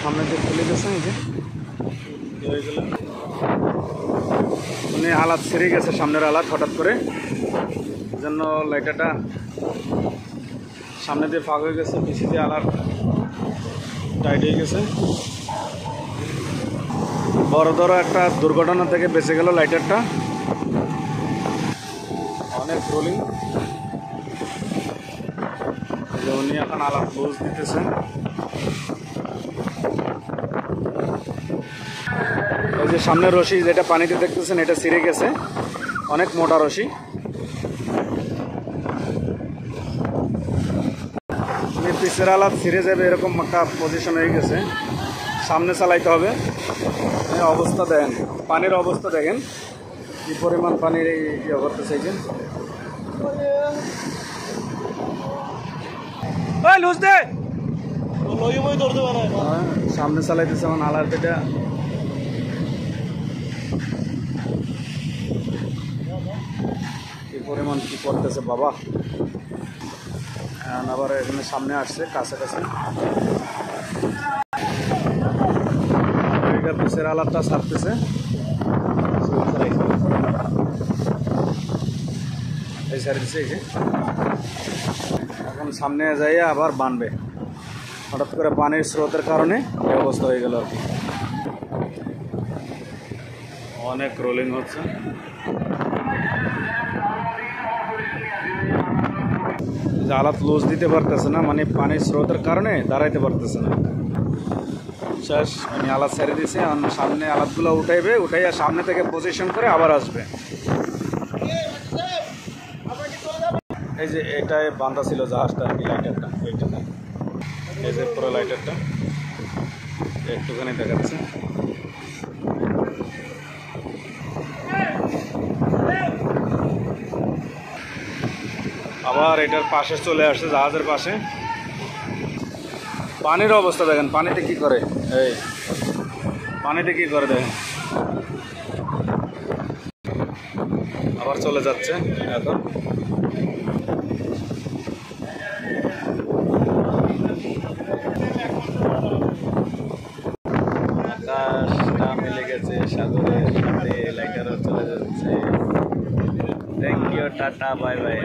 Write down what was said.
সামনে যে খুলে গেছে এই যে হয়ে গেল, মানে আলাদ ছেড়ে গেছে, সামনের আলাদ হঠাৎ করে, জন্য লাইটারটা সামনে দিয়ে ফাঁক হয়ে গেছে, পিছিয়ে দিয়ে আলাদ টাইট হয়ে গেছে। বড় ধরো একটা দুর্ঘটনা থেকে বেঁচে গেল লাইটারটা। অনেক রোলিং, উনি এখন আলাপ লুজ দিতেছে। এই যে সামনের রশি যেটা পানিতে দেখতেছেন এটা ছিঁড়ে গেছে, অনেক মোটা রশি। পিসের আলাপ ছিঁড়ে যাবে এরকম একটা পজিশন হয়ে গেছে, সামনে চালাইতে হবে। অবস্থা দেখেন, পানির অবস্থা দেখেন কি পরিমাণ পানির ইয়ে করতেছে। এই যে লুজ দে, সামনে চালাইতেছে আমার আলার পেটা। কি পরিমাণ কি করতেছে বাবা। আবার এখানে সামনে আসছে কাছাকাছি, পিসের আলাদটা ছাড়তেছে। এই সাইড দিচ্ছে, এই যে এখন সামনে যাইয়া আবার বানবে। হঠাৎ করে পানির স্রোতের কারণে এই অবস্থা হয়ে গেল আর কি। অনেক রোলিং হচ্ছে। আলাদ লুজ দিতে পারতেছে না, মানে পানির স্রোতের কারণে দাঁড়াইতে পারতেছে না। শেষ, মানে আলাদ ছেড়ে দিয়েছে, সামনে আলাদগুলো উঠাইবে, উঠাইয়া সামনে থেকে পজিশন করে আবার আসবে। এই যে এটাই বাঁধা ছিল জাহাজটা আর কি, লাইটারটা ওইটাতে। এই যে পুরো লাইটারটা একটুখানি দেখাচ্ছে। আবার এটার পাশে চলে আসছে, জাহাজের পাশে। পানির অবস্থা দেখেন, পানিতে কি করে, এই পানিতে কি করে দেখেন। আবার চলে যাচ্ছে এখন। আকাশটা মিলে গেছে সাগরের সাথে, লাইটারও চলে যাচ্ছে। Thank you, tata, bye by.